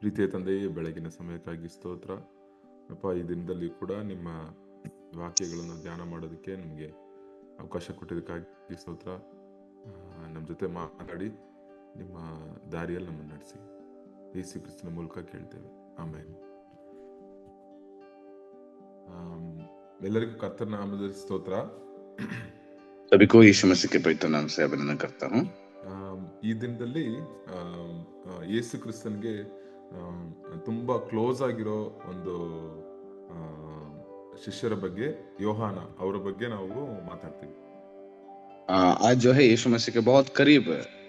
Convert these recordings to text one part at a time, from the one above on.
ಪ್ರೀತಿಯ ತಂದೆಯೇ, ಬೆಳಗಿನ ಸಮಯಕ್ಕಾಗಿ ಸ್ತೋತ್ರ ಅಪ್ಪ. ಈ ದಿನದಲ್ಲಿ ಕೂಡ ನಿಮ್ಮ ವಾಕ್ಯಗಳನ್ನು ಧ್ಯಾನ ಮಾಡೋದಕ್ಕೆ ನಮಗೆ ಅವಕಾಶ ಕೊಟ್ಟಿದ್ದಕ್ಕಾಗಿ ಸ್ತೋತ್ರ. ನಮ್ಮ ಜೊತೆ ಮಾತಾಡಿ ನಿಮ್ಮ ದಾರಿಯಲ್ಲಿ ನಮ್ಮನ್ನು ನಡೆಸಿ, ಯೇಸು ಕ್ರಿಸ್ತನ ಮೂಲಕ ಕೇಳ್ತೇವೆ, ಆಮೇಲೆ. ಎಲ್ಲರಿಗೂ ಕರ್ತನ ನಾಮದಲ್ಲಿ ಸ್ತೋತ್ರ. सभी को यीशु मसीह के पवित्र नाम से अभिनंदन करता हूँ। ಈ ದಿನದಲ್ಲಿ ಯೇಸು ಕ್ರಿಸ್ತನ್ಗೆ ತುಂಬಾ ಕ್ಲೋಸ್ ಆಗಿರೋ ಒಂದು ಶಿಷ್ಯರ ಬಗ್ಗೆ, ಯೋಹಾನ ಅವರ ಬಗ್ಗೆ ನಾವು ಮಾತಾಡ್ತೀವಿ. आज जो है यीशु मसीह के बहुत करीब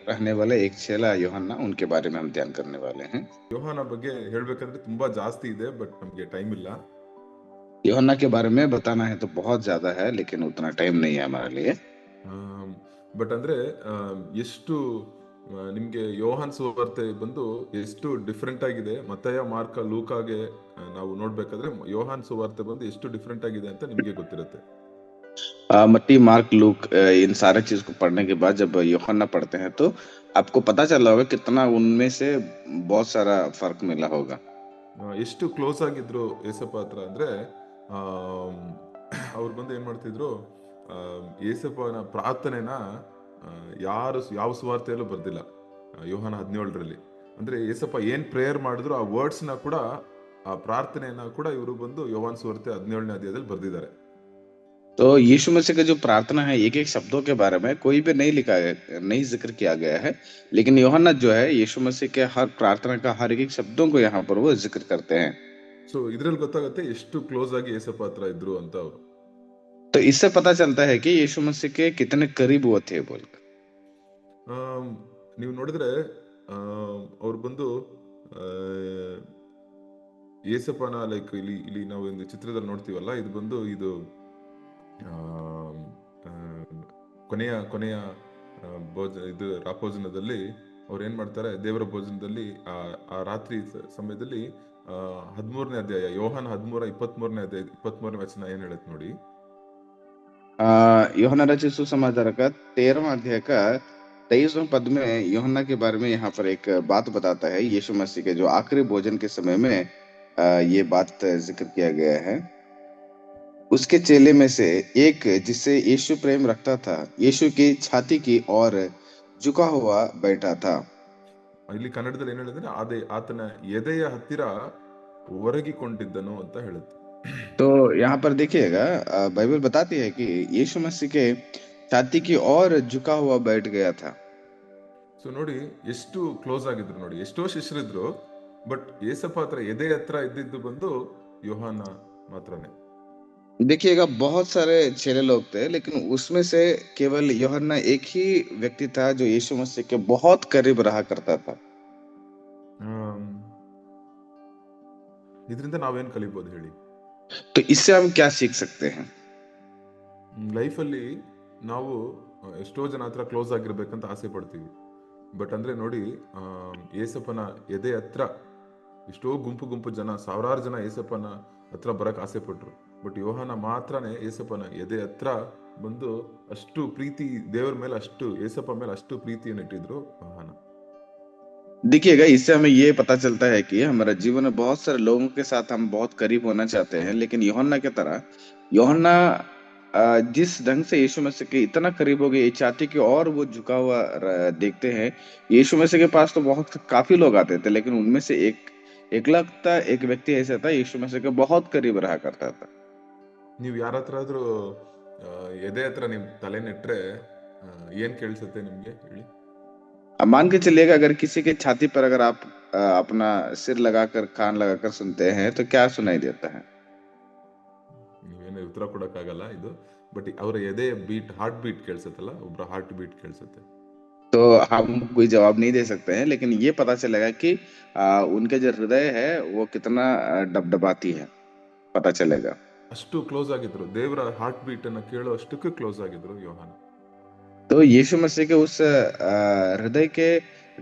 रहने वाले एक चेला यूहन्ना, उनके बारे में हम ध्यान करने वाले हैं। ಯೋಹಾನ ಬಗ್ಗೆ ಹೇಳ್ಬೇಕಂದ್ರೆ ತುಂಬಾ ಜಾಸ್ತಿ ಇದೆ, ಬಟ್ ನಮ್ಗೆ ಟೈಮ್ ಇಲ್ಲ. यूहन्ना के बारे में बताना है तो बहुत ज्यादा है, लेकिन उतना टाइम नहीं है हमारे लिए। ಬಟ್ ಅಂದ್ರೆ ಎಷ್ಟು ನಿಮ್ಗೆ ಯೋಹಾನ್ ಸುವಾರ್ತೆ ಬಂದು ಎಷ್ಟು ಡಿಫ್ರೆಂಟ್ ಆಗಿದೆ, ಮತ್ತಾಯ, ಮಾರ್ಕ, ಲೂಕಾಗೆ ನಾವು ನೋಡ್ಬೇಕಾದ್ರೆ ಯೋಹಾನ್ ಸುವಾರ್ತೆ ಬಂದು ಎಷ್ಟು ಡಿಫ್ರೆಂಟ್ ಆಗಿದೆ ಅಂತ ನಿಮ್ಗೆ ಗೊತ್ತಿರುತ್ತೆ. मत्ती, मार्क, लूक, इन सारे चीज को पढ़ने के बाद जब यूहन्ना पढ़ते हैं तो आपको पता चला होगा कितना उनमें से बहुत सारा फर्क मिला होगा। ಎಷ್ಟು ಕ್ಲೋಸ್ ಆಗಿದ್ರು ಏಸಪ್ಪ ಹತ್ರ ಅಂದ್ರೆ ಅವ್ರು ಬಂದು ಏನ್ ಮಾಡ್ತಿದ್ರು, ಏಸಪ್ಪನ ಪ್ರಾರ್ಥನೆನ ಯಾವ ಸುವಾರ್ತೆಯಲ್ಲೂ ಬರ್ದಿಲ್ಲ. ಯೋಹಾನ 17ರಲ್ಲಿ ಅಂದ್ರೆ ಏಸಪ್ಪ ಏನ್ ಪ್ರೇಯರ್ ಮಾಡಿದ್ರು ಆ ವರ್ಡ್ಸ್ ನ ಕೂಡ, ಆ ಪ್ರಾರ್ಥನೆಯನ್ನ ಕೂಡ ಇವರು ಬಂದು ಯೋಹಾನ್ ಸುವಾರ್ತೆ 17ನೇ ಅಧ್ಯಾಯದಲ್ಲಿ ಬರ್ದಿದ್ದಾರೆ. तो यीशु मसीह का जो प्रार्थना है, एक एक शब्दों के बारे में कोई भी नहीं जिक्र किया गया है, लेकिन यूहन्ना जो है यीशु मसीह के हर प्रार्थना का हर एक शब्दों को यहाँ पर वो जिक्र करते हैं। ಸೊ ಇದ್ರಲ್ಲಿ ಗೊತ್ತಾಗುತ್ತೆ ಎಷ್ಟು ಕ್ಲೋಸ್ ಆಗಿ ಏಸಪ್ಪ ಹತ್ರ ಇದ್ರು ಅಂತ ಅವರು. तो इससे पता चलता है कि यीशु मसीह के कितने करीब वो थे बोलकर। ನೀವು ನೋಡಿದ್ರೆ ಅವ್ರು ಬಂದು ಏಸಪ್ಪನ ಲೈಕ್ ಇಲ್ಲಿ ನಾವು ಒಂದು ಚಿತ್ರದಲ್ಲಿ ನೋಡ್ತೀವಲ್ಲ, ಇದು ಬಂದು ಇದು ಕೊನೆಯ ಇದು ರಾಭೋಜನದಲ್ಲಿ ಅವ್ರು ಏನ್ ಮಾಡ್ತಾರೆ, ದೇವರ ಭೋಜನದಲ್ಲಿ ಆ ರಾತ್ರಿ ಸಮಯದಲ್ಲಿ 13ನೇ ಅಧ್ಯಾಯ, ಯೋಹಾನ 13:23 ಅಧ್ಯಾಯ 23ನೇ ವಚನ ಏನ್ ಹೇಳುತ್ತೆ ನೋಡಿ. यूहन्ना रचित सुसमाचार का 13वां अध्याय का 23वां पद में यूहन्ना के बारे में यहाँ पर एक बात बताता है। यीशु मसीह के जो आखिरी भोजन के समय में ये बात जिक्र किया गया है। उसके चेले में से एक जिससे यीशु प्रेम रखता था, यीशु की छाती की ओर झुका हुआ बैठा था। ಇಲ್ಲಿ ಕನ್ನಡದಲ್ಲಿ ಏನ್ ಹೇಳಿದ್ರೆ, ಆತನ ಎದೆಯ ಹತ್ತಿರ ಒರಗಿಕೊಂಡಿದ್ದನು ಅಂತ ಹೇಳುತ್ತೆ. तो यहाँ पर देखिएगा, बाइबल बताती है कि यीशु मसीह के छाती की ओर झुका हुआ बैठ गया था। ಸೊ ನೋಡಿ ಎಷ್ಟು ಕ್ಲೋಸ್ ಆಗಿದ್ರು ನೋಡಿ, ಎಷ್ಟೋ ಶಿಷ್ಯರಿದ್ರು, ಬಟ್ ಏಸಪ್ಪ ಹತ್ರ ಎದೆ ಹತ್ರ ಇದ್ದಿದ್ದು ಬಂದು ಯೋಹಾನ ಮಾತ್ರನೇ. देखिएगा, बहुत सारे चेले लोग थे, लेकिन उसमें से केवल यूहन्ना एक ही व्यक्ति था जो यीशु मसीह के बहुत करीब रहा करता था। ಇದರಿಂದ ನಾವೇನ್ ಕಲಿಬಹುದು ಹೇಳಿ? तो इससे हम क्या सीख सकते हैं? ಲೈಫಲ್ಲಿ ನಾವು ಎಷ್ಟೋ ಜನ ಹತ್ರ ಕ್ಲೋಸ್ ಆಗಿರ್ಬೇಕಂತ ಆಸೆ ಪಡ್ತೀವಿ, ಬಟ್ ಅಂದ್ರೆ ನೋಡಿ, ಏಸಪ್ಪನ ಎದೆ ಹತ್ರ ಎಷ್ಟೋ ಗುಂಪು ಜನ, ಸಾವಿರಾರು ಜನ ಏಸಪ್ಪನ ಹತ್ರ ಬರಕ್ ಆಸೆ ಪಟ್ರು, ಬಟ್ ಯೋಹಾನ ಮಾತ್ರನೇ ಏಸಪ್ಪನ ಎದೆ ಹತ್ರ ಬಂದು ಅಷ್ಟು ಪ್ರೀತಿ, ದೇವರ ಮೇಲೆ ಅಷ್ಟು, ಏಸಪ್ಪ ಮೇಲೆ ಅಷ್ಟು ಪ್ರೀತಿಯನ್ನು ಇಟ್ಟಿದ್ರು ಯೋಹಾನ. देखिएगा, इससे हमें ये पता चलता है कि हमारे जीवन में बहुत सारे लोगों के साथ हम बहुत करीब होना चाहते हैं, लेकिन यूहन्ना की तरह यूहन्ना जिस ढंग से यीशु मसीह के इतना करीब हो गए, ये चाहते कि और वो झुका हुआ देखते हैं। यीशु मसीह के पास तो बहुत काफी लोग आते थे, लेकिन उनमें से एकलौता एक व्यक्ति ऐसा था, यीशु मसीह के बहुत करीब रहा करता था। ನೀವು ಯಾರ ಹತ್ರ ಆದ್ರೂ ಎದೆ ಹತ್ರ ನಿಮ್ ತಲೆ ನೆಟ್ರೆ ಏನ್ ಕೇಳಿಸುತ್ತೆ ನಿಮ್ಗೆ ಹೇಳಿ? अब मान के चलिएगा, अगर किसी के छाती पर अगर आप अपना सिर लगाकर, कान लगाकर सुनते हैं तो क्या सुनाई देता है? ನೀವೇನು ಉತ್ತರ ಕೊಡಕ್ಕಾಗಲ್ಲ ಇದು, ಬಟ್ ಅವರ ಎದೆ ಬೀಟ್, ಹಾರ್ಟ್ ಬೀಟ್ ಕೇಳಿಸುತ್ತಲ್ಲ, ಒಬ್ಬರ ಹಾರ್ಟ್ ಬೀಟ್ ಕೇಳಿಸುತ್ತೆ. तो हम कोई जवाब नहीं दे सकते हैं, लेकिन ये पता चलेगा कि उनके जो हृदय है वो कितना डबडबाती है, पता चलेगा। ಅಷ್ಟು ಕ್ಲೋಸ್ ಆಗಿದ್ರು, ದೇವರ ಹಾರ್ಟ್ ಬೀಟ್ ಅನ್ನ ಕೇಳೋ ಅಷ್ಟಕ್ಕೆ ಕ್ಲೋಸ್ ಆಗಿದ್ರು ಯೋಹಾನ. तो यीशु मसीह के उस हृदय के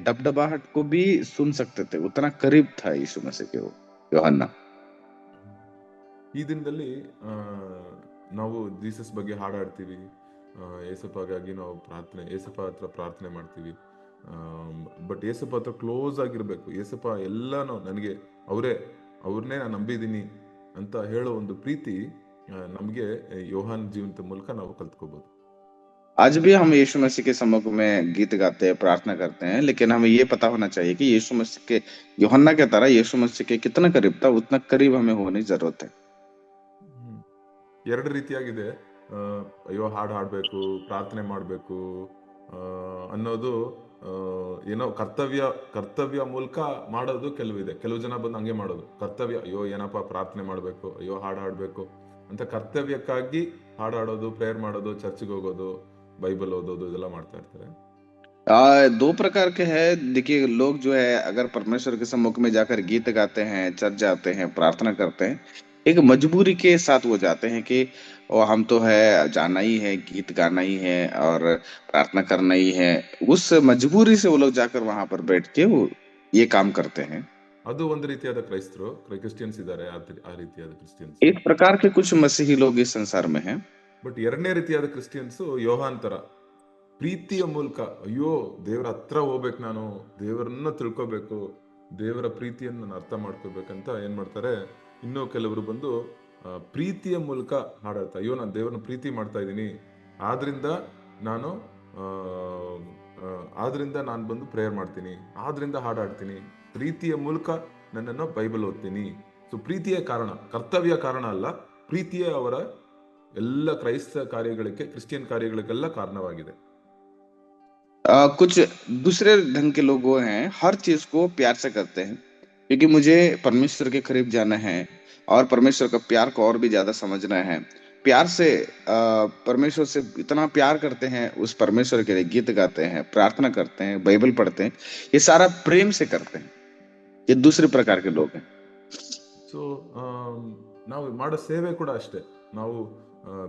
डबडबाहट को भी सुन सकते थे, उतना करीब था यीशु मसीह के वो यूहन्ना। ಈ ದಿನದಲ್ಲಿ ನಾವು ಜೀಸಸ್ ಬಗ್ಗೆ ಹಾಡಾಡ್ತೀವಿ, ಏಸಪ್ಪಗಾಗಿ ನಾವು ಏಸಪ್ಪ ಹತ್ರ ಪ್ರಾರ್ಥನೆ ಮಾಡ್ತೀವಿ, ಬಟ್ ಏಸಪ್ಪ ಹತ್ರ ಕ್ಲೋಸ್ ಆಗಿರ್ಬೇಕು. ಏಸಪ್ಪ ಎಲ್ಲಾನು ನನಗೆ ಅವ್ರನ್ನೇ ನಾನು ನಂಬಿದ್ದೀನಿ ಅಂತ ಹೇಳೋ ಒಂದು ಪ್ರೀತಿ ನಮಗೆ ಯೋಹಾನ್ ಜೀವನದ ಮೂಲಕ ನಾವು ಕಲ್ತ್ಕೋಬಹುದು. आज भी हम यीशु मसीह के सम्मुख में गीत गाते हैं, प्रार्थना करते हैं, लेकिन हमें ये पता होना चाहिए कि यीशु मसीह के यूहन्ना के तरह यीशु मसीह के कितना करीब था, उतना करीब हमें होने की जरूरत है. ಹ್ಮ್. ಎರಡು ರೀತಿಯಾಗಿದೆ. ಅಯ್ಯೋ ಹಾಡು ಹಾಡಬೇಕು, ಪ್ರಾರ್ಥನೆ ಮಾಡಬೇಕು ಅನ್ನೋದು ಏನೋ ಕರ್ತವ್ಯ ಮೂಲಕ ಮಾಡೋದು ಕೆಲವಿದೆ. ಕೆಲವು ಜನ ಬಂದು ಹಂಗೆ ಮಾಡೋದು, ಕರ್ತವ್ಯ, ಅಯ್ಯೋ ಏನಪ್ಪ ಪ್ರಾರ್ಥನೆ ಮಾಡಬೇಕು, ಅಯ್ಯೋ ಹಾಡು ಹಾಡಬೇಕು ಅಂತ ಕರ್ತವ್ಯಕ್ಕಾಗಿ ಹಾಡಾಡೋದು, ಪ್ರೇಯರ್ ಮಾಡೋದು, ಚರ್ಚ್ಗೆ ಹೋಗೋದು, ಬೈಬಲ್ ಓದೋದು ಇದೆಲ್ಲ ಮಾಡ್ತಾ ಇರ್ತಾರೆ. दो प्रकार के हैं. देखिए, लोग जो है अगर परमेश्वर के सम्मुख में जाकर गीत गाते हैं, चर्च जाते हैं, प्रार्थना करते हैं, एक मजबूरी के साथ वो जाते हैं कि हम तो है जाना ही है, गीत गाना ही है और प्रार्थना करना ही है. उस मजबूरी से वो लोग जाकर वहां पर बैठ के वो ये काम करते हैं. ಅದು ಒಂದು ರೀತಿಯಾದ ಕ್ರಿಸ್ಟಿಯನ್ಸ್ ಇದ್ದಾರೆ, ಆ ರೀತಿಯಾದ ಕ್ರಿಸ್ಟಿಯನ್ಸ್. इस प्रकार के कुछ मसीही लोग इस संसार में हैं. ಬಟ್ ಎರಡನೇ ರೀತಿಯಾದ ಕ್ರಿಸ್ಟಿಯನ್ಸ್ ಯೋಹಾನ್ ತರ ಪ್ರೀತಿಯ ಮೂಲಕ, ಅಯ್ಯೋ ದೇವರ ಹತ್ರ ಹೋಗ್ಬೇಕು, ನಾನು ದೇವರನ್ನ ತಿಳ್ಕೊಬೇಕು, ದೇವರ ಪ್ರೀತಿಯನ್ನು ನಾನು ಅರ್ಥ ಮಾಡ್ಕೋಬೇಕಂತ ಏನ್ ಮಾಡ್ತಾರೆ, ಇನ್ನೂ ಕೆಲವರು ಬಂದು ಪ್ರೀತಿಯ ಮೂಲಕ ಹಾಡಾಡ್ತಾ, ಅಯ್ಯೋ ನಾನು ದೇವರನ್ನ ಪ್ರೀತಿ ಮಾಡ್ತಾ ಇದ್ದೀನಿ, ಆದ್ರಿಂದ ನಾನು ಬಂದು ಪ್ರೇಯರ್ ಮಾಡ್ತೀನಿ, ಆದ್ರಿಂದ ಹಾಡಾಡ್ತೀನಿ, ಪ್ರೀತಿಯ ಮೂಲಕ ನನ್ನನ್ನು ಬೈಬಲ್ ಓದ್ತೀನಿ. ಸೊ ಪ್ರೀತಿಯ ಕಾರಣ, ಕರ್ತವ್ಯ ಕಾರಣ ಅಲ್ಲ, ಪ್ರೀತಿಯೇ ಅವರ ಎಲ್ಲ ಕ್ರೈಸ್ತ ಕಾರ್ಯಗಳಿಗೆ, ಕ್ರಿಶ್ಚಿಯನ್ ಕಾರ್ಯಗಳಿಗೆಲ್ಲ ಕಾರಣವಾಗಿದೆ. कुछ दूसरे ढंग के लोग वो हैं, हर चीज को प्यार से करते हैं, क्योंकि मुझे परमेश्वर के करीब जाना है और परमेश्वर का प्यार को और भी ज्यादा समझना है. प्यार से परमेश्वर से इतना प्यार करते हैं, उस परमेश्वर के लिए गीत गाते हैं, प्रार्थना करते हैं, बाइबल पढ़ते हैं. ये सारा प्रेम से करते हैं. ये दूसरे प्रकार के लोग हैं. ಸೊ ನಾವು ಮಾಡೋ ಸೇವೆ ಕೂಡ ಅಷ್ಟೇ. ನಾವು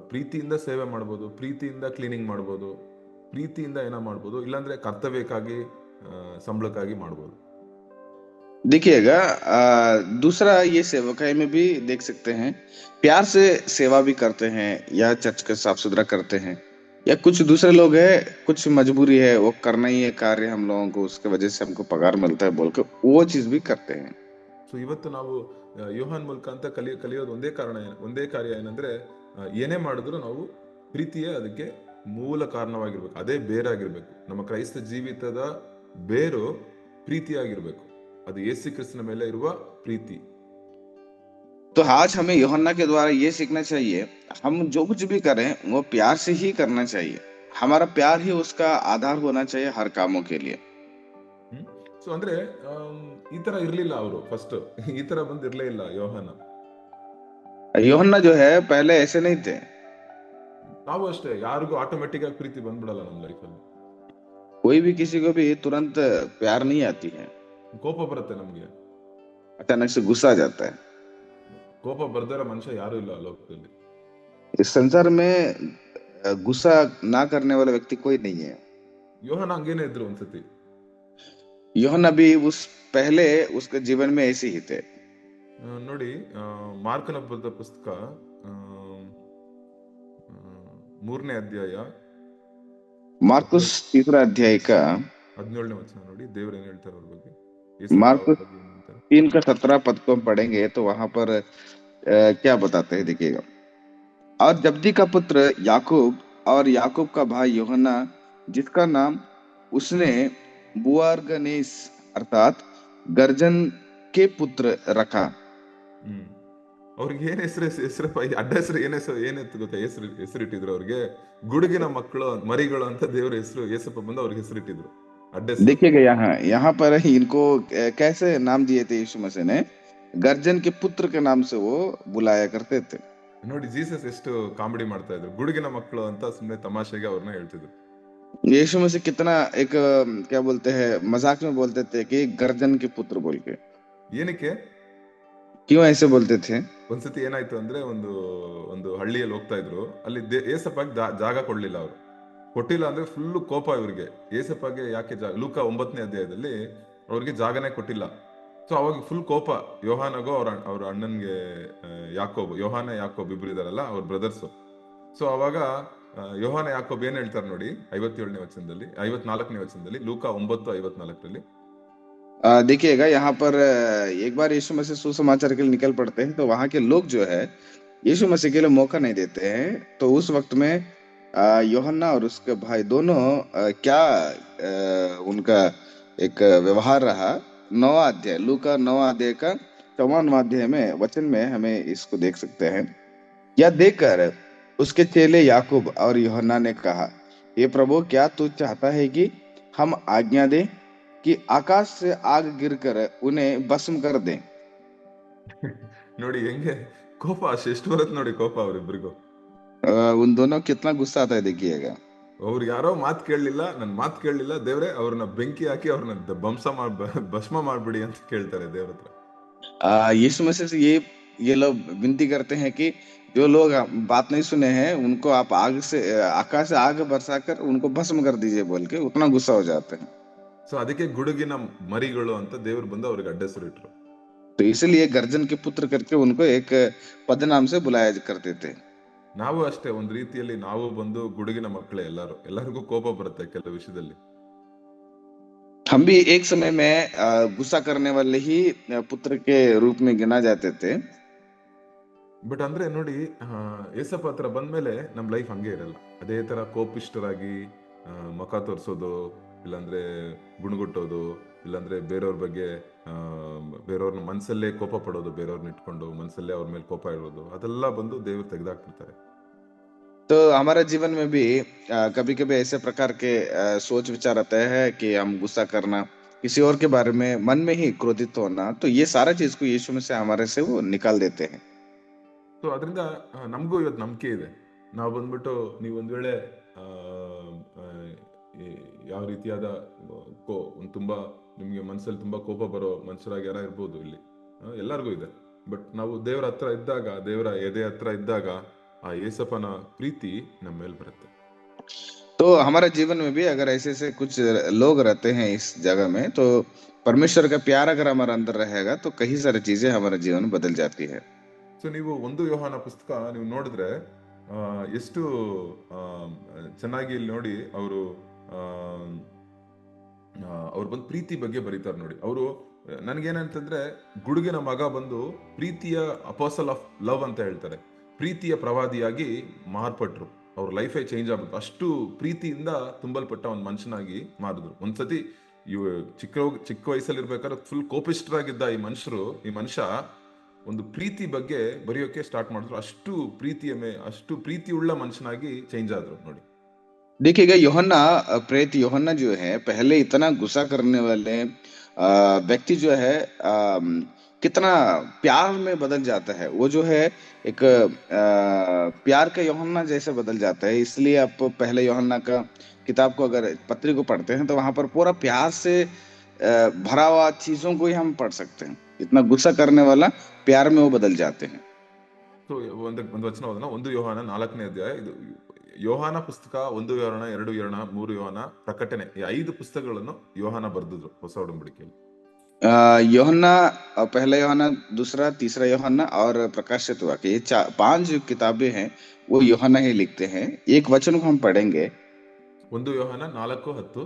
ಪ್ರೀತಿಯಿಂದ ಸೇವೆ ಮಾಡ್ಬೋದು, ಪ್ರೀತಿಯಿಂದ ಕ್ಲೀನಿಂಗ್ ಮಾಡ್ಬೋದು, ಪ್ರೀತಿಯಿಂದ ಏನೋ ಮಾಡ್ಬೋದು, ಇಲ್ಲಾಂದ್ರೆ ಕರ್ತವ್ಯಕ್ಕಾಗಿ ಸಂಬಳಕ್ಕಾಗಿ ಮಾಡ್ಬೋದು. देखिएगा, दूसरा ये सेवकाई में भी देख सकते हैं, प्यार से सेवा भी करते हैं या चर्च का साफ सुथरा करते हैं, या कुछ दूसरे लोग हैं, कुछ मजबूरी है, वो करना ही है कार्य हम लोगों को, उसके वजह से हमको पगार मिलता है बोल के वो चीज भी करते हैं. ಸೊ ಇವತ್ತು ನಾವು ಯೋಹಾನ್ ಮೂಲಕ ಅಂತ ಕಲಿಯೋದು ಒಂದೇ ಕಾರ್ಯ ಏನಂದ್ರೆ, ಏನೇ ಮಾಡಿದ್ರು ನಾವು ಪ್ರೀತಿಯೇ ಅದಕ್ಕೆ ಮೂಲ ಕಾರಣವಾಗಿರ್ಬೇಕು, ಅದೇ ಬೇರಾಗಿರ್ಬೇಕು. ನಮ್ಮ ಕ್ರೈಸ್ತ ಜೀವಿತದ ಬೇರು ಪ್ರೀತಿಯಾಗಿರ್ಬೇಕು, ಅದು ಯೇಸು ಕ್ರಿಸ್ತನ ಮೇಲೆ ಇರುವ ಪ್ರೀತಿ. तो आज हमें यूहन्ना के द्वारा ये सीखना चाहिए, हम जो कुछ भी करें वो प्यार से ही करना चाहिए. हमारा प्यार ही उसका आधार होना चाहिए हर कामों के लिए. ಸೊ ಅಂದ್ರೆ ಈ ತರ ಇರ್ಲಿಲ್ಲ ಅವರು, ಫಸ್ಟ್ ಈ ತರ ಬಂದಿರ್ಲೇ ಇಲ್ಲ ಯೋಹಾನ. यूहन्ना जो है पहले ऐसे नहीं थे. ನಾವು ಅಷ್ಟೇ, ಯಾರಿಗೂ ಆಟೋಮೆಟಿಕ್ ಆಗಿ ಪ್ರೀತಿ ಬಂದ್ಬಿಡಲ್ಲ ನಮ್ಮ ಲೈಫಲ್ಲಿ. कोई भी किसी को भी तुरंत प्यार नहीं आती है, ಕೋಪ ಬರುತ್ತೆ ನಮ್ಗೆ, अचानक से गुस्सा आ जाता है. ಕೋಪ ಬರ್ದಿರೋ ಮನುಷ್ಯ ಯಾರು ಇಲ್ಲ ಲೋಕದಲ್ಲಿ. इस संसार में गुस्सा ना करने वाला व्यक्ति कोई नहीं है. ಯೋಹಾನ ಹಂಗೇನೆ ಇದ್ರು ಒಂದ್ಸತಿ. यूहन्ना भी उस पहले उसके जीवन में ऐसे ही थे. ನೋಡಿ, ಮಾರ್ಕನ ಬರೆದ ಪುಸ್ತಕ 3ನೇ ಅಧ್ಯಾಯ, मार्कुस 3 अध्याय का 17ನೇ ವಚನ ನೋಡಿ, ದೇವರು ಏನ್ ಹೇಳ್ತಾರೆ ಅವ್ರ ಬಗ್ಗೆ. मार्कुस 3 का 17 पद को हम पढ़ेंगे तो वहां पर क्या बताते हैं, देखिएगा. और जब्दी का पुत्र याकूब और याकूब का भाई यूहन्ना, जिसका नाम उसने बुआर्गनेस अर्थात गर्जन के पुत्र रखा. ಅವ್ರಿಗೆ ಏನ್ ಹೆಸರು ಅಡ್ಡ ಹೆಸರು ಏನಿತ್ತು ಗೊತ್ತಾ? ಹೆಸರಿಟ್ಟಿದ್ರು ಅವ್ರಿಗೆ ಗುಡುಗಿನ ಮಕ್ಕಳು, ಮರಿಗಳು ಅಂತ ದೇವ್ರ ಹೆಸರು ಏಸಪ್ಪ ಬಂದು ಅವ್ರಿಗೆ ಹೆಸರಿಟ್ಟಿದ್ರು, ಅಡ್ಡ ಹೆಸರು. देखिएगा यहाँ पर इनको कैसे नाम दिए थे यीशु मसीह ने, गर्जन के पुत्र के नाम से वो बुलाया करते थे. ನೋಡಿ, ಜೀಸಸ್ ಎಷ್ಟು ಕಾಮಿಡಿ ಮಾಡ್ತಾ ಇದ್ರು, ಗುಡುಗಿನ ಮಕ್ಕಳು ಅಂತ ಸುಮ್ಮನೆ ತಮಾಷೆಗೆ ಅವ್ರನ್ನ ಹೇಳ್ತಿದ್ರು. यीशु मसीह कितना एक क्या बोलते हैं, मजाक में बोलते थे कि गर्जन के पुत्र बोल के. ಏನಕ್ಕೆ, क्यों ऐसे बोलते थे? ಒಂದ್ಸತಿ ಏನಾಯ್ತು ಅಂದ್ರೆ, ಒಂದು ಹಳ್ಳಿಯಲ್ಲಿ ಹೋಗ್ತಾ ಇದ್ರು, ಅಲ್ಲಿ ಏಸಪ್ಪಾಗೆ ಜಾಗ ಕೊಡ್ಲಿಲ್ಲ. ಅವ್ರು ಕೊಟ್ಟಿಲ್ಲ ಅಂದ್ರೆ ಫುಲ್ ಕೋಪ ಇವ್ರಿಗೆ. ಏಸಪ್ಪಾಗೆ ಯಾಕೆ ಲೂಕ 9ನೇ ಅಧ್ಯಾಯದಲ್ಲಿ ಅವ್ರಿಗೆ ಜಾಗನೇ ಕೊಟ್ಟಿಲ್ಲ. ಸೊ ಅವಾಗ ಫುಲ್ ಕೋಪ ಯೋಹಾನಗೋ ಅವ್ರ ಅಣ್ಣನ್ಗೆ ಯಾಕೋಬ್, ಯೋಹಾನ ಯಾಕೋಬ್ ಇಬ್ರು ಇದಾರಲ್ಲ, ಅವ್ರ ಬ್ರದರ್ಸ್. ಸೊ ಅವಾಗ ಯೋಹಾನ ಯಾಕೋಬ್ ಏನ್ ಹೇಳ್ತಾರೆ ನೋಡಿ 57ನೇ ವಚನದಲ್ಲಿ, 54ನೇ ವಚನದಲ್ಲಿ, ಲೂಕ 9:54ರಲ್ಲಿ. देखिएगा यहाँ पर एक बार यीशु मसीह सुसमाचार के लिए निकल पड़ते हैं, तो वहां के लोग जो है यीशु मसीह के लिए मौका नहीं देते हैं। तो उस वक्त में यूहन्ना और उसके भाई दोनों क्या उनका एक व्यवहार रहा। 9वां अध्याय, लूका 9वां अध्याय का 54वां अध्याय में वचन में हमें इसको देख सकते हैं। यह देखकर उसके चेले याकूब और यूहन्ना ने कहा, हे प्रभु, क्या तू चाहता है कि हम आज्ञा दें कि आकाश से आग गिरकर उन्हें भस्म कर दें? ನೋಡಿ ಹೆಂಗೆ ಕೋಪ ಎಷ್ಟು ಬರುತ್ತೆ ನೋಡಿ, ಕೋಪ ಅವ್ರಿಬ್ರಿಗೂ. उन दोनों को कितना गुस्सा आता है देखिएगा। ಅವ್ರು ಯಾರೋ ಮಾತು ಕೇಳಲಿಲ್ಲ, ನನ್ ಮಾತು ಕೇಳಲಿಲ್ಲ ದೇವ್ರೆ, ಅವ್ರನ್ನ ಬೆಂಕಿ ಹಾಕಿ ಅವ್ರನ್ನ ಭಸ್ಮ ಮಾಡ್ಬಿಡಿ ಅಂತ ಕೇಳ್ತಾರೆ ದೇವ್ರ ಹತ್ರ. यीशु मसीह से ये लोग विनती करते हैं कि जो लोग बात नहीं सुने हैं उनको आप आग से आकाश से आग बरसाकर उनको भस्म कर दीजिए बोल के उतना गुस्सा हो जाते हैं। ಸೊ ಅದಕ್ಕೆ ಗುಡುಗಿನ ಮರಿಗಳು ಅಂತ ದೇವ್ರು ಬಂದು ಅವ್ರಿಗೆ ಅಡ್ಡೆಸರು ಇಟ್ರು. तो इसलिए गर्जन के पुत्र करके उनको एक पदनाम से बुलाया करते थे। ನಾವು ಅಷ್ಟೇ, ಒಂದ್ ರೀತಿಯಲ್ಲಿ ನಾವು ಬಂದು ಗುಡುಗಿನ ಮಕ್ಕಳೇ. ಎಲ್ಲರಿಗೂ ಕೋಪ ಬರುತ್ತೆ ಕೆಲವು ವಿಷಯದಲ್ಲಿ. हम भी एक समय में गुस्सा करने वाले ही पुत्र के रूप में गिना जाते थे। ಬಟ್ ಅಂದ್ರೆ ನೋಡಿ, ಏಸಪ್ಪ ಹತ್ರ ಬಂದ್ಮೇಲೆ ನಮ್ ಲೈಫ್ ಹಂಗೆ ಇರಲ್ಲ. ಅದೇ ತರ ಕೋಪಿಷ್ಟರಾಗಿ ಮುಖ ತೋರ್ಸೋದು, ಇಲ್ಲಾಂದ್ರೆ ಗುಣಗುಟ್ಟೋದು, ಇಲ್ಲಾಂದ್ರೆ ಬೇರೆಯವ್ರ ಬಗ್ಗೆ ಬೇರೆಯವ್ರನ್ನ ಮನ್ಸಲ್ಲೇ ಕೋಪ ಪಡೋದು, ಬೇರೆಯವ್ರನ್ನ ಇಟ್ಕೊಂಡು ಮನ್ಸಲ್ಲೇ ಅವ್ರ ಮೇಲೆ ಕೋಪ ಇರೋದು, ಅದೆಲ್ಲ ಬಂದು ದೇವ್ರು ತೆಗೆದಾಕ್ಬಿಡ್ತಾರೆ. तो हमारे जीवन में भी कभी कभी ऐसे प्रकार के सोच विचार आते हैं कि हम गुस्सा करना, किसी और के बारे में मन में ही क्रोधित होना, तो ये सारा चीज को यीशु में से हमारे से वो निकाल देते हैं। ಸೊ ಅದರಿಂದ ನಮಗೂ ಇವತ್ತು ನಂಬಿಕೆ ಇದೆ. ನಾವು ಬಂದ್ಬಿಟ್ಟು ನೀವು ಒಂದ್ ವೇಳೆ ಯಾವ ರೀತಿಯಾದ ತುಂಬಾ ನಿಮ್ಗೆ ಮನಸ್ಸಲ್ಲಿ ತುಂಬಾ ಕೋಪ ಬರೋ ಮನುಷ್ಯರಾಗಿ ಯಾರ ಇರ್ಬೋದು ಇಲ್ಲಿ, ಎಲ್ಲರಿಗೂ ಇದೆ. ಬಟ್ ನಾವು ದೇವರ ಹತ್ರ ಇದ್ದಾಗ, ದೇವರ ಎದೆ ಹತ್ರ ಇದ್ದಾಗ ಆ ಏಸಪ್ಪನ ಪ್ರೀತಿ ನಮ್ಮ ಮೇಲೆ ಬರುತ್ತೆ. तो हमारे जीवन में भी अगर ऐसे ऐसे कुछ लोग रहते हैं इस जगह में, तो परमेश्वर का प्यार अगर हमारे अंदर रहेगा तो कई सारी चीजें हमारे जीवन में बदल जाती है। ಸೊ ನೀವು 1 ಯೋಹಾನ ಪುಸ್ತಕ ನೀವು ನೋಡಿದ್ರೆ ಎಷ್ಟು ಚೆನ್ನಾಗಿ ಇಲ್ಲಿ ನೋಡಿ ಅವರು ಬಂದು ಪ್ರೀತಿ ಬಗ್ಗೆ ಬರೀತಾರೆ ನೋಡಿ. ಅವರು ನನ್ಗೇನಂತಂದ್ರೆ, ಗುಡುಗಿನ ಮಗ ಬಂದು ಪ್ರೀತಿಯ ಅಪೋಸಲ್ ಆಫ್ ಲವ್ ಅಂತ ಹೇಳ್ತಾರೆ. ಪ್ರೀತಿಯ ಪ್ರವಾದಿಯಾಗಿ ಮಾರ್ಪಟ್ರು, ಅವ್ರ ಲೈಫೇ ಚೇಂಜ್ ಆಗ್ಬಿಟ್ಟು ಅಷ್ಟು ಪ್ರೀತಿಯಿಂದ ತುಂಬಲ್ಪಟ್ಟ ಒಂದು ಮನುಷ್ಯನಾಗಿ ಮಾರಿದ್ರು. ಒಂದ್ಸತಿ ಚಿಕ್ಕ ವಯಸ್ಸಲ್ಲಿ ಇರ್ಬೇಕಾದ್ರೆ ಫುಲ್ ಕೋಪಿಷ್ಟರಾಗಿದ್ದ ಈ ಮನುಷ್ಯ ಒಂದು ಪ್ರೀತಿ ಬಗ್ಗೆ ಬರೆಯೋಕೆ ಸ್ಟಾರ್ಟ್ ಮಾಡಿದ್ರು. ಅಷ್ಟು ಪ್ರೀತಿ ಉಳ್ಳ ಮನುಷ್ಯನಾಗಿ ಚೇಂಜ್ ಆದ್ರು ನೋಡಿ. देखिएगा यूहन्ना, प्रेरित यूहन्ना जो है पहले इतना गुस्सा करने वाले व्यक्ति जो है कितना प्यार में बदल जाता है। वो जो है एक प्यार का यूहन्ना जैसे बदल जाता है। इसलिए आप पहले यूहन्ना का किताब को अगर पत्री को पढ़ते हैं तो वहां पर पूरा प्यार से भरा हुआ चीजों को ही हम पढ़ सकते हैं। इतना गुस्सा करने वाला प्यार में वो बदल जाते हैं। ಸೊ ಒಂದು ವಚನ ಓದೋಣ. 1 ಯೋಹಾನ 4ನೇ ಅಧ್ಯಾಯ. ಇದು ಯೋಹಾನ ಪುಸ್ತಕ 1 ಯೋಹಾನ, 2 ಯೋಹಾನ, 3 ಯೋಹಾನ, ಪ್ರಕಟಣೆ, ಈ 5 ಪುಸ್ತಕಗಳನ್ನು ಯೋಹಾನ ಬರೆದಿದ್ರು ಹೊಸ ಒಡಂಬಡಿಕೆಯಲ್ಲಿ. यूहन्ना, पहला यूहन्ना, दूसरा, तीसरा यूहन्ना और प्रकाशित वाक्य, ये 5 जो किताबें हैं वो यूहन्ना ही लिखते हैं। एक वचन को हम पढ़ेंगे, 1 ಯೋಹಾನ 4:10.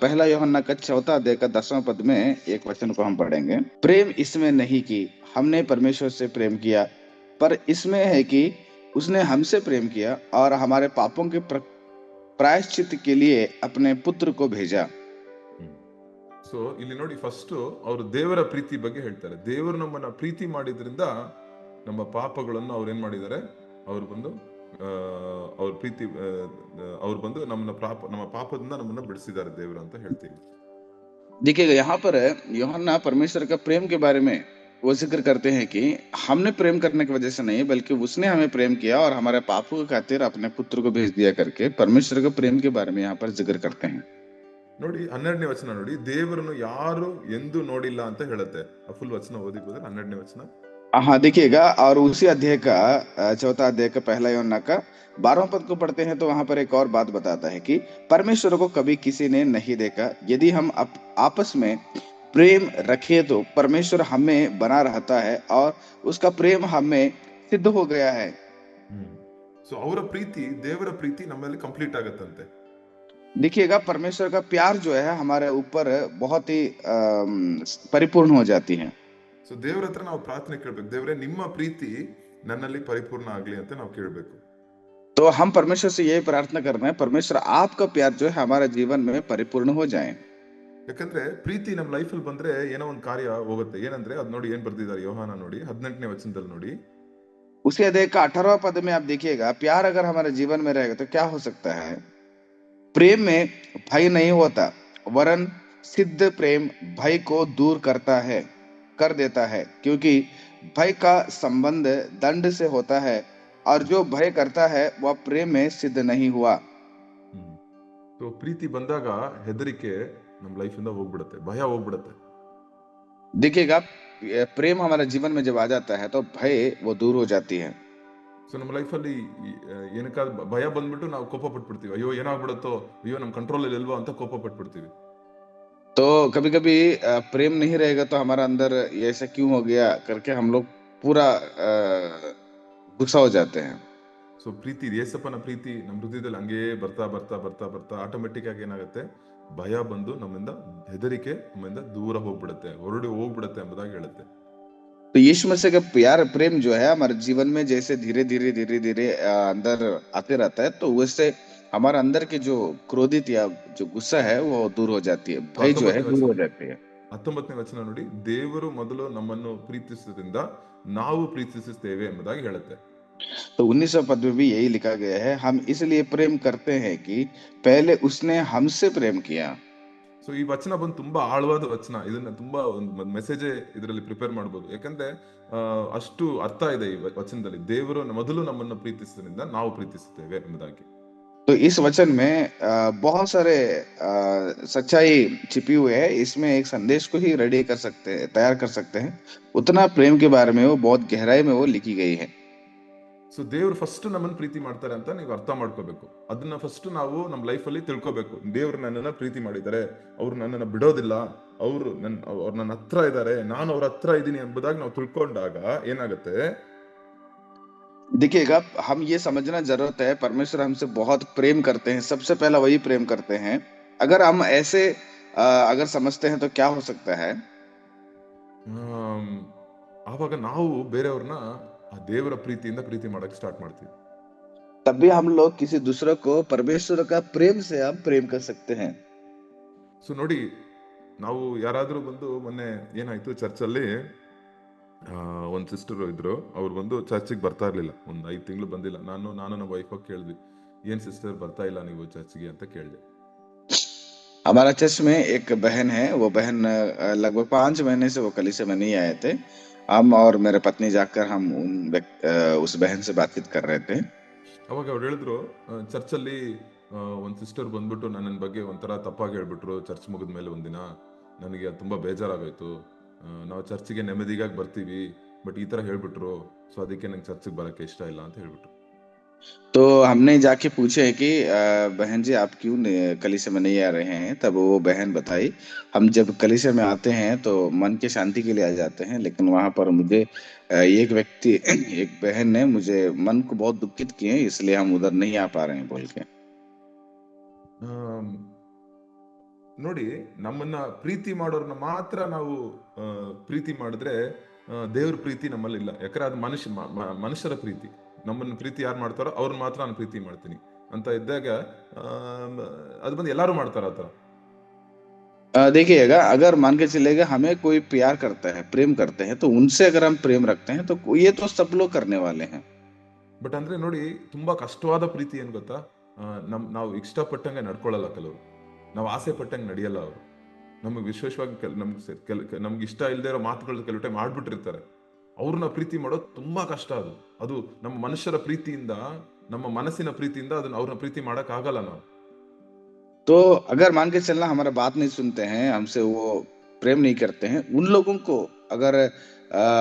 पहला यूहन्ना का 4वां अध्याय का 10वां पद में एक वचन को हम पढ़ेंगे। प्रेम इसमें नहीं कि हमने परमेश्वर से प्रेम किया, पर इसमें है कि उसने हमसे प्रेम किया और हमारे पापों के प्रायश्चित के लिए अपने पुत्र को भेजा। ಸೊ ಇಲ್ಲಿ ನೋಡಿ, ಫಸ್ಟ್ ಅವರು ದೇವರ ಪ್ರೀತಿ ಬಗ್ಗೆ ಹೇಳ್ತಾರೆ. ದೇವರು ನಮ್ಮನ್ನ ಪ್ರೀತಿ ಮಾಡಿದ್ರಿಂದ ನಮ್ಮ ಪಾಪಗಳನ್ನು ಅವ್ರು ಏನ್ ಮಾಡಿದ್ದಾರೆ, ಅವ್ರು ಬಂದು ನಮ್ಮ ಪಾಪದಿಂದ ನಮ್ಮನ್ನ ಬಿಡಿಸಿದ್ದಾರೆ ದೇವರು ಅಂತ ಹೇಳ್ತೀವಿ. देखिएगा यहाँ पर यूहन्ना परमेश्वर का प्रेम के बारे में वो जिक्र करते हैं कि हमने प्रेम करने की वजह से नहीं, बल्कि उसने हमें प्रेम किया और हमारे पापों के खातिर अपने पुत्र को भेज दिया करके परमेश्वर के प्रेम के बारे में यहाँ पर जिक्र करते हैं। ನೋಡಿ 12ನೇ ವಚನ ನೋಡಿ, ದೇವರನ್ನು ಯಾರು ಎಂದು ನೋಡಿಲ್ಲ ಅಂತ ಹೇಳುತ್ತೆ. ಆ ಫುಲ್ ವಚನ ಓದಿಬೋದ್ರೆ 12ನೇ ವಚನ. हाँ, देखिएगा, और उसी अध्याय का 4वां अध्याय का पहला यूहन्ना का 12वां पद को पढ़ते हैं तो वहां पर एक और बात बताता है कि परमेश्वर को कभी किसी ने नहीं देखा। यदि हम आपस में प्रेम रखे तो परमेश्वर हमें बना रहता है और उसका प्रेम हमें सिद्ध हो गया है। ಸೊ ಅವರ ಪ್ರೀತಿ, ದೇವರ ಪ್ರೀತಿ ನಮ್ಮಲ್ಲಿ ಕಂಪ್ಲೀಟ್ ಆಗತ್ತಂತೆ. देखिएगा, परमेश्वर का प्यार जो है हमारे ऊपर बहुत ही परिपूर्ण हो जाती है। ಸೊ ದೇವ್ರ ಹತ್ರ ನಾವು ಪ್ರಾರ್ಥನೆ ಕೇಳ್ಬೇಕು, ದೇವ್ರೆ ನಿಮ್ಮ ಪ್ರೀತಿ ನನ್ನಲ್ಲಿ ಪರಿಪೂರ್ಣ ಆಗ್ಲಿ ಅಂತ ನಾವು ಕೇಳ್ಬೇಕು. तो हम परमेश्वर से यही प्रार्थना कर रहे हैं, परमेश्वर आपका प्यार जो है हमारे जीवन में परिपूर्ण हो जाए। ಯಾಕಂದ್ರೆ ಪ್ರೀತಿ ನಮ್ಮ ಲೈಫಲ್ಲಿ ಬಂದ್ರೆ ಏನೋ ಒಂದು ಕಾರ್ಯ ಹೋಗುತ್ತೆ. ಏನಂದ್ರೆ ಅದ್ ನೋಡಿ ಏನ್ ಬರ್ದಿದ್ದಾರೆ ಯೋಹಾನ ನೋಡಿ 18ನೇ ವಚನದಲ್ಲಿ ನೋಡಿ. उसके अध्याय का 18वां पद में आप देखिएगा, प्यार अगर हमारे जीवन में रहेगा तो क्या हो सकता है। प्रेम में भय नहीं होता, वरन सिद्ध प्रेम भय को दूर कर देता है, क्योंकि भय का संबंध दंड से होता है, और जो भय करता है वह प्रेम में सिद्ध नहीं हुआ। ಸೊ ಪ್ರೀತಿ ಬಂದಾಗ ಹೆದರಿಕೆ ನಮ್ಮ ಲೈಫಿಂದ ಹೋಗ್ಬಿಡುತ್ತೆ, ಭಯ ಹೋಗ್ಬಿಡುತ್ತೆ. देखिएगा, प्रेम हमारे जीवन में जब आ जाता है तो भय वो दूर हो जाती है। ಸೊ ನಮ್ಮ ಲೈಫಲ್ಲಿ ಏನಕ್ಕಾದ ಭಯ ಬಂದ್ಬಿಟ್ಟು ನಾವು ಕೋಪ ಪಟ್ಬಿಡ್ತೀವಿ, ಅಯ್ಯೋ ಏನಾಗ್ಬಿಡುತ್ತೋ, ಅಯ್ಯೋ ನಮ್ ಕಂಟ್ರೋಲ್ ಅಲ್ಲಿ ಇಲ್ವೋ ಅಂತ ಕೋಪ ಪಟ್ಬಿಡ್ತೀವಿ. तो कभी कभी प्रेम नहीं रहेगा तो हमारा अंदर ये ऐसा क्यों हो गया करके हम लोग पूरा गुस्सा हो जाते हैं। ಸೊ ಪ್ರೀತಿ, ಯೇಸಪ್ಪನ ಪ್ರೀತಿ ನಮ್ಮ ಹೃದಯದಲ್ಲಿ ಹಂಗೇ ಬರ್ತಾ ಬರ್ತಾ ಬರ್ತಾ ಬರ್ತಾ ಆಟೋಮೆಟಿಕ್ ಆಗಿ ಏನಾಗುತ್ತೆ, ಭಯ ಬಂದು ನಮ್ಮಿಂದ, ಹೆದರಿಕೆ ನಮ್ಮಿಂದ ದೂರ ಹೋಗ್ಬಿಡುತ್ತೆ, ಹೊರಡಿ ಹೋಗ್ಬಿಡುತ್ತೆ ಎಂಬುದಾಗಿ ಹೇಳುತ್ತೆ. तो यीशु मसीह का प्यार प्रेम जो है हमारे जीवन में जैसे धीरे धीरे अंदर आते रहता है, तो उससे हमारे अंदर के जो क्रोधित या जो गुस्सा है वो दूर हो जाती है, भय जो है दूर हो जाती है। 19ನೇ ವಚನ ನೋಡಿ, ದೇವರು ಮೊದಲು ನಮ್ಮನ್ನು ಪ್ರೀತಿಸಿದ್ರಿಂದ ನಾವು ಪ್ರೀತಿಸುತ್ತೇವೆ ಎಂಬುದಾಗಿ ಹೇಳುತ್ತೆ. तो 19वां पद में भी यही लिखा गया है, हम इसलिए प्रेम करते हैं कि पहले उसने हमसे प्रेम किया। ಸೊ ಈ ವಚನ ಬಂದು ತುಂಬಾ ಆಳವಾದ ವಚನ, ಇದನ್ನ ತುಂಬಾ ಒಂದು ಮೆಸೇಜ್ ಇದರಲ್ಲಿ ಪ್ರಿಪೇರ್ ಮಾಡಬಹುದು. ಯಾಕಂದ್ರೆ ಅಷ್ಟು ಅರ್ಥ ಇದೆ ಈ ವಚನದಲ್ಲಿ. ದೇವರು ಮೊದಲು ನಮ್ಮನ್ನು ಪ್ರೀತಿಸಿದ್ರಿಂದ ನಾವು ಪ್ರೀತಿಸುತ್ತೇವೆ ಎಂಬುದಾಗಿ. तो इस वचन में बहुत सारे सच्चाई छिपी हुई है, इसमें एक संदेश को ही तैयार कर सकते हैं। उतना प्रेम के बारे में वो बहुत गहराई में वो लिखी गई है। ಸೊ ದೇವ್ರು ಫಸ್ಟ್ ನಮ್ಮನ್ನು ಪ್ರೀತಿ ಮಾಡ್ತಾರೆ ಅಂತ ನೀವು ಅರ್ಥ ಮಾಡ್ಕೋಬೇಕು. ಅದನ್ನ ಫಸ್ಟ್ ನಾವು ನಮ್ಮ ಲೈಫಲ್ಲಿ ತಿಳ್ಕೊಬೇಕು. ದೇವ್ರು ನನ್ನನ್ನ ಪ್ರೀತಿ ಮಾಡಿದ್ದಾರೆ, ಅವ್ರು ನನ್ನನ್ನ ಬಿಡೋದಿಲ್ಲ, ಅವ್ರು ನನ್ನ ಹತ್ರ ಇದ್ದಾರೆ, ನಾನು ಅವ್ರ ಹತ್ರ ಇದ್ದೀನಿ ಎಂಬುದಾಗಿ ನಾವು ತಿಳ್ಕೊಂಡಾಗ ಏನಾಗುತ್ತೆ, देखिएगा, हम ये समझना जरूरत है, परमेश्वर हमसे बहुत प्रेम करते हैं, सबसे पहला वही प्रेम करते हैं। अगर हम ऐसे अगर समझते हैं तो क्या हो सकता है, ಆವಾಗ ನಾವು ಬೇರೆಯವ್ರನ್ನ ಆ ದೇವರ ಪ್ರೀತಿಯಿಂದ ಪ್ರೀತಿ ಮಾಡಕ್ ಸ್ಟಾರ್ಟ್ ಮಾಡ್ತೀವಿ. तब भी हम लोग किसी दूसरे को परमेश्वर का प्रेम से हम प्रेम कर सकते हैं। ಸೊ ನೋಡಿ, ನಾವು ಯಾರಾದ್ರೂ ಬಂದು, ಮೊನ್ನೆ ಏನಾಯ್ತು, ಚರ್ಚಲ್ಲಿ ಒಂದ್ ಸಿಸ್ಟರ್ ಇದ್ರು, ಅವ್ರು ಬಂದು ಚರ್ಚಿಗೆ ಬರ್ತಾ ಇರ್ಲಿಲ್ಲ, ಒಂದ್ 5 ತಿಂಗಳು ಬಂದಿಲ್ಲ. ನಾನು ನಮ್ಮ ವೈಫ್ ಕೇಳಿದ್ವಿ, ಏನ್ ಸಿಸ್ಟರ್ ಬರ್ತಾ ಇಲ್ಲ ನೀವು ಚರ್ಚ್ಗೆ ಅಂತ ಕೇಳಿದೆ. हमारा चर्च में एक बहन है, वो बहन लगभग 5 महीने से वो कलीसिया में नहीं आए थे। हम और मेरे पत्नी जाकर हम उस बहन से बातचीत कर रहे थे। ಅವಾಗ ಅವ್ರು ಹೇಳಿದ್ರು, ಚರ್ಚಲ್ಲಿ ಒಂದ್ ಸಿಸ್ಟರ್ ಬಂದ್ಬಿಟ್ಟು ನನ್ನ ಬಗ್ಗೆ ಒಂಥರ ತಪ್ಪಾಗಿ ಹೇಳ್ಬಿಟ್ರು ಚರ್ಚ್ ಮುಗಿದ್ಮೇಲೆ ಒಂದಿನ. ನನಗೆ ಅದು ತುಂಬಾ ಬೇಜಾರಾಗೋಯ್ತು. ನಾವು ಚರ್ಚಿಗೆ ನೆಮ್ಮದಿಗಾಗಿ ಬರ್ತೀವಿ, ಬಟ್ ಈ ತರ ಹೇಳ್ಬಿಟ್ರು, ಸೊ ಅದಕ್ಕೆ ನಂಗೆ ಚರ್ಚಿಗೆ ಬರಕ್ಕೆ ಇಷ್ಟ ಇಲ್ಲ ಅಂತ ಹೇಳ್ಬಿಟ್ರು. तो हमने जाके पूछे कि बहन जी आप क्यों कलीसिया में नहीं आ रहे हैं। तब वो बहन बताई, हम जब कलीसिया में आते हैं तो मन की शांति के लिए आ जाते हैं, लेकिन वहां पर मुझे एक बहन ने मुझे मन को बहुत दुखित किए, इसलिए हम उधर नहीं आ पा रहे हैं बोल के। ನೋಡಿ, ನಮ್ಮನ್ನ ಪ್ರೀತಿ ಮಾಡೋರ್ನ ಮಾತ್ರ ನಾವು ಪ್ರೀತಿ ಮಾಡಿದ್ರೆ ದೇವ್ರ ಪ್ರೀತಿ ನಮ್ಮಲ್ಲಿ ಇಲ್ಲ. ಯಾಕಂದ್ರೆ ಅದು ಮನುಷ್ಯರ ಪ್ರೀತಿ. ನಮ್ಮನ್ನ ಪ್ರೀತಿ ಯಾರು ಮಾಡ್ತಾರೋ ಅವ್ರನ್ನ ಮಾತ್ರ ನಾನು ಪ್ರೀತಿ ಮಾಡ್ತೀನಿ ಅಂತ ಇದ್ದಾಗ ಅದು ಬಂದು ಎಲ್ಲಾರು ಮಾಡ್ತಾರ ಆತರ. देखिएगा, अगर मान के चलेगा हमें कोई प्यार करता है, प्रेम करते हैं, तो उनसे अगर हम प्रेम रखते हैं तो ये तो सब लोग करने वाले हैं। ಬಟ್ ಅಂದ್ರೆ ನೋಡಿ, ತುಂಬಾ ಕಷ್ಟವಾದ ಪ್ರೀತಿ ಏನ್ ಗೊತ್ತಾ, ನಾವು ಇಷ್ಟಪಟ್ಟಂಗೆ ನಡ್ಕೊಳ್ಳಲ್ಲ ಕೆಲವರು, ನಾವು ಆಸೆ ಪಟ್ಟಂಗೆ ನಡೆಯಲ್ಲ ಅವರು. ನಮಗೆ ವಿಶೇಷವಾಗಿ ನಮ್ಗೆ ಇಷ್ಟ ಇಲ್ಲದೆ ಇರೋ ಮಾತುಗಳು ಕೆಲವು ಟೈಮ್ ಮಾಡ್ಬಿಟ್ಟಿರ್ತಾರೆ. ಅವ್ರನ್ನ ಪ್ರೀತಿ ಮಾಡೋದು ತುಂಬಾ ಕಷ್ಟ. ಅದು ನಮ್ಮ ಮನುಷ್ಯರ ಪ್ರೀತಿಯಿಂದ, ನಮ್ಮ ಮನಸ್ಸಿನ ಪ್ರೀತಿಯಿಂದ ಅದನ್ನ ಅವ್ರನ್ನ ಪ್ರೀತಿ ಮಾಡಕ್ ಆಗಲ್ಲ ನಾವು. तो अगर मान के चलना हमारा बात नहीं सुनते हैं, हमसे वो प्रेम नहीं करते हैं, उन लोगों को अगर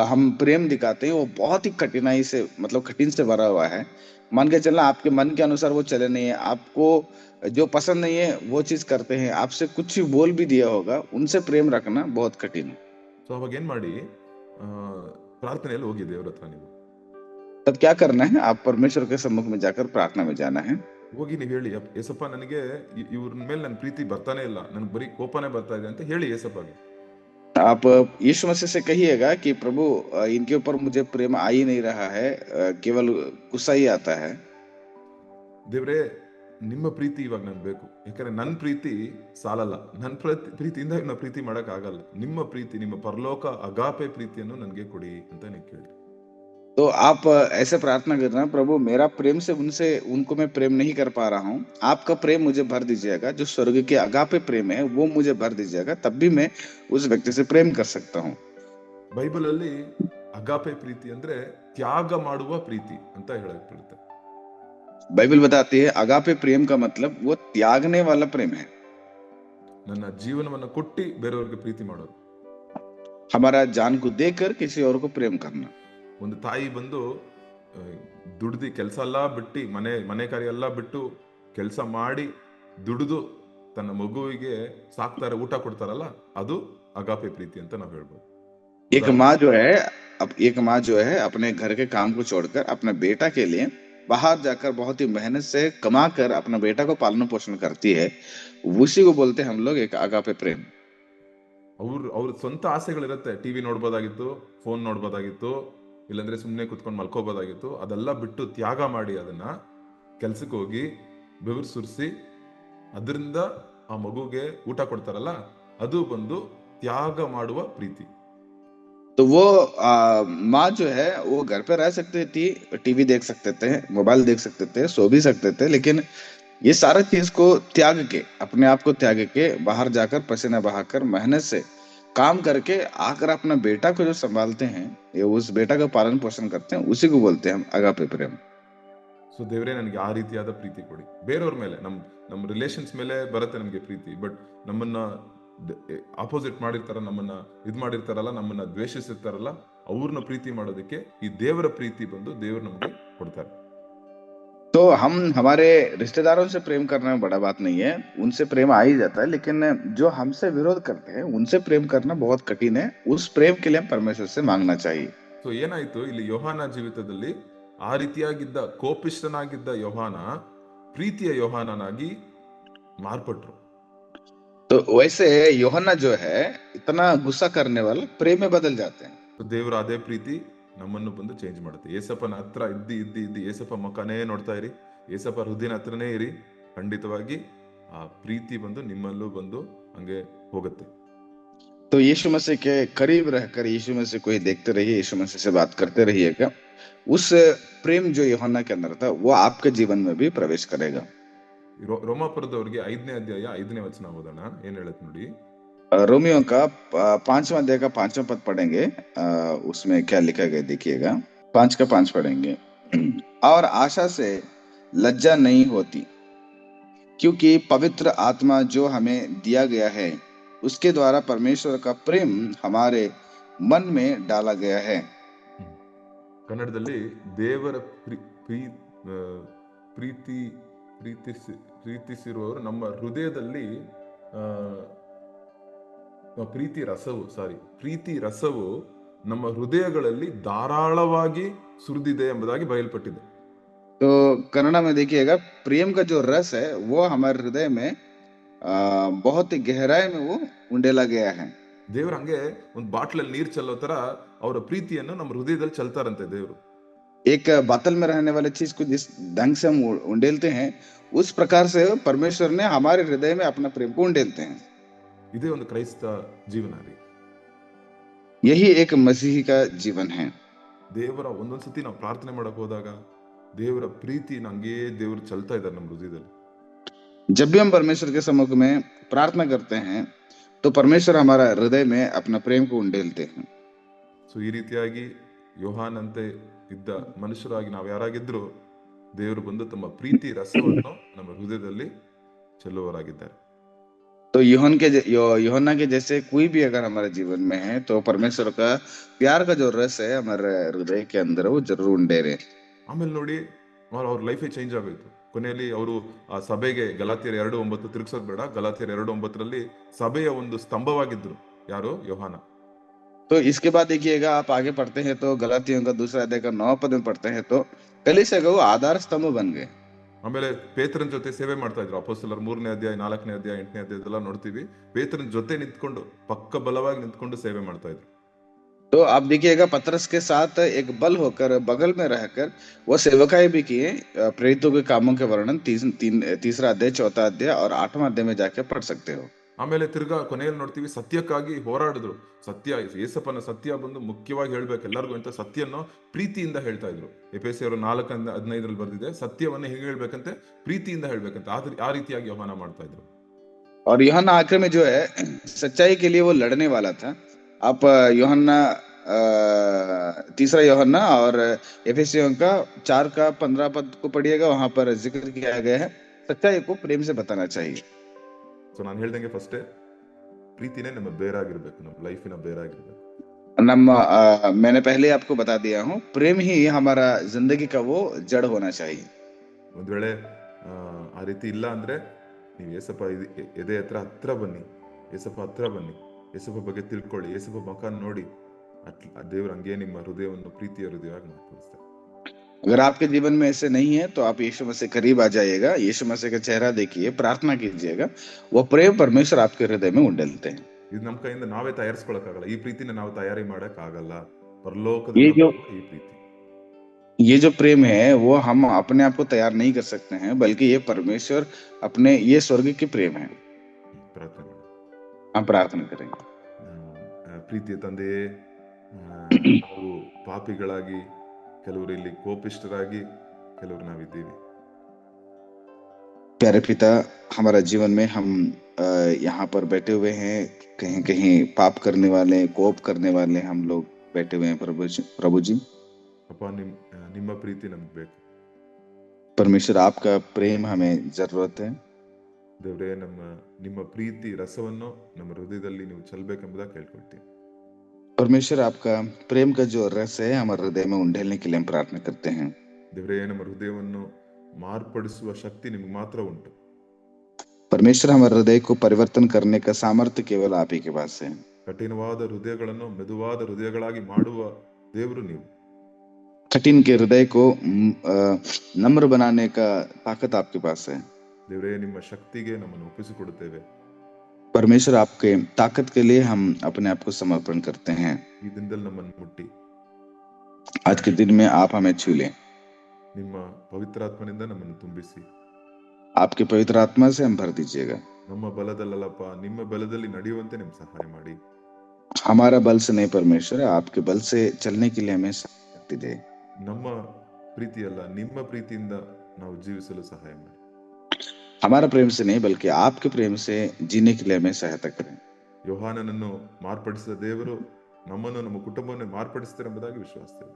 हम प्रेम दिखाते हैं, वो बहुत ही कठिनाई से, मतलब कठिन से भरा हुआ है। मान के चलना आपके मन के अनुसार वो चले नहीं है, आपको जो पसंद नहीं है वो चीज करते हैं, आपसे कुछ भी बोल भी दिया होगा, उनसे प्रेम रखना बहुत कठिन है। ಸೊ ಅವಾಗ ಏನ್ ಮಾಡಿ, ಪ್ರಾರ್ಥನೆಯಲ್ಲಿ ಹೋಗಿ ದೇವ್ರ ಹತ್ರ ನೀವು. तब क्या करना है? आप परमेश्वर के सम्मुख में जाकर प्रार्थना में जाना है। ಹೋಗಿ ನೀವು ಹೇಳಿ, ಏಸಪ್ಪ ನನಗೆ ಇವ್ರ ಮೇಲೆ ನನ್ನ ಪ್ರೀತಿ ಬರ್ತಾನೆ ಇಲ್ಲ, ನನ್ಗೆ ಬರೀ ಕೋಪನೇ ಬರ್ತಾ ಇದೆ ಅಂತ ಹೇಳಿ ಏಸಪ್ಪಗೆ. आप यीशु मसीह से कहिएगा कि प्रभु इनके ऊपर मुझे प्रेम आ ही नहीं रहा है, केवल गुस्सा ही आता है। ದೇವ್ರೇ, ನಿಮ್ಮ ಪ್ರೀತಿ ಇವಾಗ ನನ್ಗೆ ಬೇಕು, ಯಾಕಂದ್ರೆ ನನ್ನ ಪ್ರೀತಿ ಸಾಲಲ್ಲ, ನನ್ನ ಪ್ರೀತಿಯಿಂದ ಇವ್ನ ಪ್ರೀತಿ ಮಾಡಕ್ ಆಗಲ್ಲ. ನಿಮ್ಮ ಪ್ರೀತಿ, ನಿಮ್ಮ ಪರಲೋಕ ಅಗಾಪೆ ಪ್ರೀತಿಯನ್ನು ನನಗೆ ಕೊಡಿ ಅಂತ ನೀವು ಕೇಳಿ. तो आप ऐसे प्रार्थना करना, प्रभु मेरा प्रेम से उनको मैं प्रेम नहीं कर पा रहा हूँ, आपका प्रेम मुझे भर दीजिएगा, जो स्वर्ग के अगापे प्रेम है वो मुझे भर दीजिएगा, तब भी मैं उस व्यक्ति से प्रेम कर सकता हूँ। ಬೈಬಲ್ ಅಲ್ಲಿ ಅಗಾಪೆ ಪ್ರೀತಿ ಅಂದ್ರೆ ತ್ಯಾಗ ಮಾಡುವ ಪ್ರೀತಿ ಅಂತ ಹೇಳಲ್ಪಡುತ್ತೆ. बाइबल बताती है अगापे प्रेम का मतलब वो त्यागने वाला प्रेम है। ನನ್ನ ಜೀವನವನ್ನು ಕೊಟ್ಟಿ ಬೇರೆಯವ್ರಿಗೆ ಪ್ರೀತಿ ಮಾಡೋದು. हमारा जान को देकर किसी और को प्रेम करना। ಒಂದು ತಾಯಿ ಬಂದು ದುಡ್ದು ಕೆಲಸ ಎಲ್ಲ ಬಿಟ್ಟು, ಮನೆ ಕಾರ್ಯ ಎಲ್ಲ ಬಿಟ್ಟು ಕೆಲಸ ಮಾಡಿ ದುಡಿದು ತನ್ನ ಮಗುವಿಗೆ ಸಾಕ್ತಾರೆ, ಊಟ ಕೊಡ್ತಾರಲ್ಲ, ಅದು ಅಗಾಪೆ ಪ್ರೀತಿ ಅಂತ ನಾವು ಹೇಳ್ಬೋದು. एक माँ जो है अपने घर के काम को छोड़कर अपने बेटा के लिए बाहर जाकर बहुत ही मेहनत से कमा कर अपना बेटा को पालन पोषण करती है, उसी को बोलते हैं हम लोग एक अगापे प्रेम। ಅವ್ರ ಸ್ವಂತ ಆಸೆಗಳಿರುತ್ತೆ, ಟಿವಿ ನೋಡ್ಬೋದಾಗಿತ್ತು, ಫೋನ್ ನೋಡ್ಬೋದಾಗಿತ್ತು, ಇಲ್ಲಾಂದ್ರೆ ಸುಮ್ಮನೆ ಕುತ್ಕೊಂಡು ಮಲ್ಕೋಬೋದಾಗಿತ್ತು, ಅದೆಲ್ಲ ಬಿಟ್ಟು ತ್ಯಾಗ ಮಾಡಿ ಅದನ್ನ ಕೆಲ್ಸಕ್ಕೆ ಹೋಗಿ ಬೆವರು ಸುರಿಸಿ ಅದರಿಂದ ಆ ಮಗುಗೆ ಊಟ ಕೊಡ್ತಾರಲ್ಲ, ಅದು ಬಂದು ತ್ಯಾಗ ಮಾಡುವ ಪ್ರೀತಿ. तो वो माँ जो है वो घर पे रह सकती थी, टीवी देख सकते थे, मोबाइल देख सकते थे, सो भी सकते थे, लेकिन ये सारा चीज को त्याग के, अपने आप को त्याग के बाहर जाकर पसीना बहाकर मेहनत से काम करके आकर अपना बेटा को जो संभालते हैं, ये उस बेटा का पालन पोषण करते हैं, उसी को बोलते हैं हम अगापे प्रेम। ಸೊ ದೇವರೇ, ನನಗೆ ಆ ರೀತಿಯಾದ ಪ್ರೀತಿ ಕೊಡಿ. ಬೇರೆಯವ್ರ ಮೇಲೆ, ನಮ್ಮ ರಿಲೇಷನ್ಸ್ ಮೇಲೆ ಬರುತ್ತೆ ನಮಗೆ ಪ್ರೀತಿ, ಬಟ್ ನಮ್ಮನ್ನ ಆಪೋಸಿಟ್ ಮಾಡಿರ್ತಾರ, ನಮ್ಮನ್ನ ಮಾಡಿರ್ತಾರಲ್ಲ, ನಮ್ಮನ್ನ ದ್ವೇಷಿಸಿರ್ತಾರಲ್ಲ, ಅವ್ರನ್ನ ಪ್ರೀತಿ ಮಾಡೋದಕ್ಕೆ ಈ ದೇವರ ಪ್ರೀತಿ ಬಂದು ದೇವರು ನಮಗೆ ಕೊಡ್ತಾರೆ. तो हम हमारे रिश्तेदारों से प्रेम करना बड़ा बात नहीं है, उनसे प्रेम आ ही जाता है, लेकिन जो हमसे विरोध करते हैं उनसे प्रेम करना बहुत कठिन है। उस प्रेम के लिए हम परमेश्वर से मांगना चाहिए। ಸೊ ಏನಾಯ್ತು ಇಲ್ಲಿ ಯೋಹಾನ ಜೀವಿತದಲ್ಲಿ? ಆ ರೀತಿಯಾಗಿದ್ದ ಕೋಪಿಷ್ಠನಾಗಿದ್ದ ಯೋಹಾನ ಪ್ರೀತಿಯ ಯೋಹಾನನಾಗಿ ಮಾರ್ಪಟ್ರು. तो वैसे यूहन्ना जो है इतना गुस्सा करने वाला प्रेम में बदल जाते हैं। ದೇವರ ಅದೇ ಪ್ರೀತಿ ನಮ್ಮನ್ನು ಬಂದು ಚೇಂಜ್ ಮಾಡುತ್ತೆ. ಏಸಪ್ಪನ ಹತ್ರ ಇದ್ದಿ ಏಸಪ್ಪ ಮುಖನೇ ನೋಡ್ತಾ ಇರಿ, ಏಸಪ್ಪ ಹೃದಯನ ಹತ್ರನೇ ಇರಿ, ಖಂಡಿತವಾಗಿ ಆ ಪ್ರೀತಿ ಬಂದು ನಿಮ್ಮಲ್ಲೂ ಬಂದು ಹಂಗೆ ಹೋಗುತ್ತೆ. तो यीशु मसीह के करीब रहकर यीशु मसीह को ही देखते रहिए, यीशु मसीह से बात करते रहिएगा। उस प्रेम जो यूहन्ना के अंदर था वो आपके जीवन में भी प्रवेश करेगा। ರೋಮಾಪುರದವ್ರಿಗೆ 5ನೇ ಅಧ್ಯಾಯ 5ನೇ ವಚನ ಓದೋಣ, ಏನ್ ಹೇಳುತ್ತೆ ನೋಡಿ. रोमियो का 5वां अध्याय का 5वां पद पढ़ेंगे, उसमें क्या लिखा गया देखिएगा। 5 का 5 पढ़ेंगे। और आशा से लज्जा नहीं होती, क्योंकि पवित्र आत्मा जो हमें दिया गया है उसके द्वारा परमेश्वर का प्रेम हमारे मन में डाला गया है। ಕನ್ನಡದಲ್ಲಿ ದೇವರ ಪ್ರೀತಿಸಿರುವವರು ನಮ್ಮ ಹೃದಯದಲ್ಲಿ ಪ್ರೀತಿ ರಸವು ನಮ್ಮ ಹೃದಯಗಳಲ್ಲಿ ಧಾರಾಳವಾಗಿ ಸುರಿದಿದೆ ಎಂಬುದಾಗಿ ಬಯಲ್ಪಟ್ಟಿದೆ. तो कन्नड़ा में देखिएगा, प्रेम का जो रस है वो हमारे हृदय में बहुत ही गहराई में वो उंडेला गया है। ದೇವ್ರ ಹಂಗೆ ಒಂದು ಬಾಟ್ಲಲ್ಲಿ ನೀರ್ ಚೆಲ್ಲೋ ತರ ಅವರ ಪ್ರೀತಿಯನ್ನು ನಮ್ಮ ಹೃದಯದಲ್ಲಿ ಚೆಲ್ತಾರಂತೆ ದೇವರು. एक बातल में रहने वाली चीज को जिस ढंग से हम उंडेलते हैं, उस प्रकार से परमेश्वर ने हमारे हृदय में अपना प्रेम को उंडेलते हैं। ಇದೇ ಒಂದು ಕ್ರೈಸ್ತ ಜೀವನ ರೀ. यही एक मसीही का जीवन है। ದೇವರ ಒಂದೊಂದ್ಸತಿ ನಾವು ಪ್ರಾರ್ಥನೆ ಮಾಡಕ್ ಹೋದಾಗ ದೇವರ ಪ್ರೀತಿ ನಂಗೆ ದೇವರು ಚಲ್ತಾ ಇದ್ದಾರೆ ನಮ್ಮ ಹೃದಯದಲ್ಲಿ. जब भी हम परमेश्वर के सम्मुख में प्रार्थना करते हैं तो परमेश्वर हमारा हृदय में अपना प्रेम को उंडेलते हैं। ಸೊ ಈ ರೀತಿಯಾಗಿ ಯೋಹಾನಂತೆ ಇದ್ದ ಮನುಷ್ಯರಾಗಿ ನಾವು ಯಾರಾಗಿದ್ರು, ದೇವರು ಬಂದು ತಮ್ಮ ಪ್ರೀತಿ ರಸವನ್ನು ನಮ್ಮ ಹೃದಯದಲ್ಲಿ ಚೆಲ್ಲುವವರಾಗಿದ್ದಾರೆ. तो यूहन्ना के जैसे कोई भी अगर हमारे जीवन में है तो परमेश्वर का प्यार का जो रस है हमारे हृदय के अंदर वो जरूर उंडेरे। ಆಮೇಲೆ ನೋಡಿ, ಅವ್ರ ಲೈಫೇ ಚೇಂಜ್ ಆಗೋಯ್ತು. ಕೊನೆಯಲ್ಲಿ ಅವರು ಆ ಸಭೆಗೆ ಗಲಾತ್ಯರ 2:9 ತಿರುಗಿಸೋದ್ ಬೇಡ, ಗಲಾತ್ಯರ 2:9 ಸಭೆಯ ಒಂದು ಸ್ತಂಭವಾಗಿದ್ರು. ಯಾರು? ಯೋಹಾನ. तो इसके बाद देखिएगा, आप आगे पढ़ते हैं तो गलातियों का दूसरा अध्याय का 9 पद में पढ़ते हैं तो कलीसिया का वो आधार स्तंभ बन गए। ಆಮೇಲೆ ಪೇತ್ರನ ಜೊತೆ ಸೇವೆ ಮಾಡ್ತಾ ಇದ್ರು ಅಪೊಸ್ತಲರ 3ನೇ ಅಧ್ಯಾಯ 4ನೇ ಅಧ್ಯಾಯ 8ನೇ ಅಧ್ಯಾಯದೆಲ್ಲ ನೋಡ್ತೀವಿ. ಪೇತ್ರನ ಜೊತೆ ನಿಂತ್ಕೊಂಡು ಪಕ್ಕ ಬಲವಾಗಿ ನಿಂತ್ಕೊಂಡು ಸೇವೆ ಮಾಡ್ತಾ ಇದ್ರು. तो आप देखिएगा पतरस के साथ एक बल होकर बगल में रहकर वो सेवकाई भी किए। प्रेरितों के कामों के वर्णन तीसरा अध्याय, चौथा अध्याय और 8वां अध्याय में जाके पढ़ सकते हो। ಆಮೇಲೆ ತಿರ್ಗಾ ಕೊನೆಯಲ್ಲಿ ನೋಡ್ತೀವಿ ಸತ್ಯಕ್ಕಾಗಿ ಹೋರಾಡಿದ್ರು. ಸತ್ಯ, ಯೇಸಪ್ಪನ ಸತ್ಯ ಬಂದು ಮುಖ್ಯವಾಗಿ ಹೇಳ್ಬೇಕು ಎಲ್ಲರಿಗೂ ಅಂತ ಸತ್ಯವನ್ನು ಪ್ರೀತಿಯಿಂದ ಹೇಳ್ತಾ ಇದ್ರು. ಎಫೆಸಿಯರು 4:15 ಬರ್ದಿದೆ, ಸತ್ಯವನ್ನು ಹೇಗೆ ಹೇಳ್ಬೇಕಂತೆ, ಪ್ರೀತಿಯಿಂದ ಹೇಳ್ಬೇಕಂತ. ಆ ರೀತಿಯಾಗಿ ಯೋಹಾನ ಮಾಡ್ತಾ ಇದ್ರು. और यूहन्ना आखिर में जो है सच्चाई के लिए वो लड़ने वाला था। आप यूहन्ना तीसरा यूहन्ना और एफेसियों का 4 का 15 पद को पढ़िएगा, वहां पर जिक्र किया गया है सच्चाई को प्रेम से बताना चाहिए। ಸೊ ನಾನು ಹೇಳ್ದಂಗೆ ಫಸ್ಟೇ ಪ್ರೀತಿನೇ ನಮ್ಮ ಬೇರಾಗಿರ್ಬೇಕು, ನಮ್ಮ ಲೈಫಿನ ಬೇರಾಗಿರ್ಬೇಕು. मैंने पहले आपको बता दिया हूँ, प्रेम ही हमारा जिंदगी का वो जड़ होना चाहिए। ಒಂದ್ ವೇಳೆ ಆ ರೀತಿ ಇಲ್ಲ ಅಂದ್ರೆ ನೀವು ಏಸಪ್ಪ ಎದೆ ಹತ್ರ ಬನ್ನಿ, ಏಸಪ್ಪ ಹತ್ರ ಬನ್ನಿ, ಏಸಪ್ಪ ಬಗ್ಗೆ ತಿಳ್ಕೊಳ್ಳಿ, ಏಸಪ್ಪ ಮುಖ ನೋಡಿ, ದೇವ್ರ ಹಂಗೆ ನಿಮ್ಮ ಹೃದಯವನ್ನು ಪ್ರೀತಿಯ ಹೃದಯವಾಗಿ ಮಾರ್ಪಡಿಸ್ತಾರೆ. अगर आपके जीवन में ऐसे नहीं है तो आप यीशु मसीह करीब आ जाइएगा, यीशु मसीह का चेहरा देखिए, प्रार्थना कीजिएगा, वो प्रेम परमेश्वर आपके हृदय में उंडेलते हैं। ಇದು ನಮ್ಮ ಕೈಯಿಂದ ನಾವೇ ತಯಾರಿಸ್ಕೊಳಕ್ಕಾಗಲ್ಲ, ಈ ಪ್ರೀತಿನ ನಾವು ತಯಾರಿ ಮಾಡಕ್ ಆಗಲ್ಲ. ये ಪರಲೋಕದಿಂದ जो ಬರುವ ಈ ಪ್ರೀತಿ, ये जो प्रेम है वो हम अपने आप को तैयार नहीं कर सकते हैं, बल्कि ये परमेश्वर अपने ये स्वर्ग की प्रेम है। ಪ್ರಾರ್ಥನೆ ಮಾಡಿ. हम प्रार्थना करेंगे। ಪ್ರೀತಿಯ ತಂದೆಯೇ, ನಾವು ಪಾಪಿಗಳಾಗಿ, ಕೆಲವರು ಇಲ್ಲಿ ಕೋಪಿಷ್ಠರಾಗಿ, ಕೆಲವರು ನಾವಿದ್ದೀವಿ. प्यारे पिता, हमारा जीवन में हम यहाँ पर बैठे हुए हैं, कहीं कहीं पाप करने वाले, कोप करने वाले हम लोग बैठे हुए हैं प्रभु जी। ಅಪ್ಪ, ನಿಮ್ಮ ಪ್ರೀತಿ ನಮ್ಗೆ ಬೇಕು. परमेश्वर आपका प्रेम हमें जरूरत है। ದೇವರೇ, ನಿಮ್ಮ ಪ್ರೀತಿ ರಸವನ್ನು ನಮ್ಮ ಹೃದಯದಲ್ಲಿ ನೀವು ಚೆಲ್ಬೇಕೆಂಬುದಾಗಿ ಕೇಳ್ಕೊಳ್ತೀನಿ. परमेश्वर आपका प्रेम का जो रस है हमारे हृदय में उंडेलने के लिए हम प्रार्थना करते हैं। ದೇವರೇ, ನಮ್ಮ ಹೃದಯವನ್ನು ಮಾರ್ಪಡಿಸುವ ಶಕ್ತಿ ನಿಮ್ಗೆ ಮಾತ್ರ ಉಂಟು. परमेश्वर हमारे हृदय को परिवर्तन करने का सामर्थ्य केवल आप ही के पास है। ಕಠಿಣವಾದ ಹೃದಯಗಳನ್ನು ಮೆದುವಾದ ಹೃದಯಗಳಾಗಿ ಮಾಡುವ ದೇವರು ನೀವು. कठिन के हृदय को नम्र बनाने का ताकत आपके पास है। ದೇವರೇ, ನಿಮ್ಮ ಶಕ್ತಿಗೆ ನಮ್ಮನ್ನು ಒಪ್ಪಿಸಿಕೊಡುತ್ತೇವೆ. परमेश्वर आपके ताकत के लिए हम अपने आप को समर्पण करते हैं। ಈ ದಿನದಲ್ಲಿ ನಮ್ಮನ್ನು ಮುಟ್ಟಿ आज के दिन में आप हमें छू लें, ನಿಮ್ಮ ಪವಿತ್ರಾತ್ಮನಿಂದ ನಮ್ಮನ್ನು ತುಂಬಿಸಿ. आपके पवित्र आत्मा से हम भर दीजिएगा। ನಮ್ಮ ಬಲದಲ್ಲಪ್ಪ, ನಿಮ್ಮ ಬಲದಲ್ಲಿ ನಡೆಯುವಂತೆ ನಿಮ್ ಸಹಾಯ ಮಾಡಿ. हमारा बल से नहीं परमेश्वर, आपके बल से चलने के लिए हमें शक्ति दे। ನಮ್ಮ ಪ್ರೀತಿಯಲ್ಲ, ನಿಮ್ಮ ಪ್ರೀತಿಯಿಂದ ನಾವು ಜೀವಿಸಲು ಸಹಾಯ ಮಾಡಿ. हमारा प्रेम से नहीं बल्कि आपके प्रेम से जीने के लिए हमें सहायता करें। ಯೋಹಾನನನ್ನು ಮಾರ್ಪಡಿಸಿದ ದೇವರು ನಮ್ಮನ್ನು, ನಮ್ಮ ಕುಟುಂಬವನ್ನು ಮಾರ್ಪಡಿಸ್ತಾರೆ ಎಂಬುದಾಗಿ ವಿಶ್ವಾಸಿಸ್ತೇವೆ.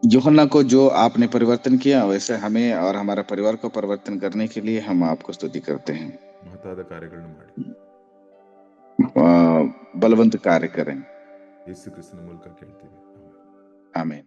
यूहन्ना को जो आपने परिवर्तन किया, वैसे हमें और हमारा परिवार को परिवर्तन करने के लिए हम आपको स्तुति करते हैं। ಮಹತ್ತಾದ ಕಾರ್ಯಗಳನ್ನು ಮಾಡಿ, बलवंत कार्य करें। ಯೇಸು ಕ್ರಿಸ್ತನ ಮೂಲಕ ಕೇಳ್ತೀವಿ. आमीन।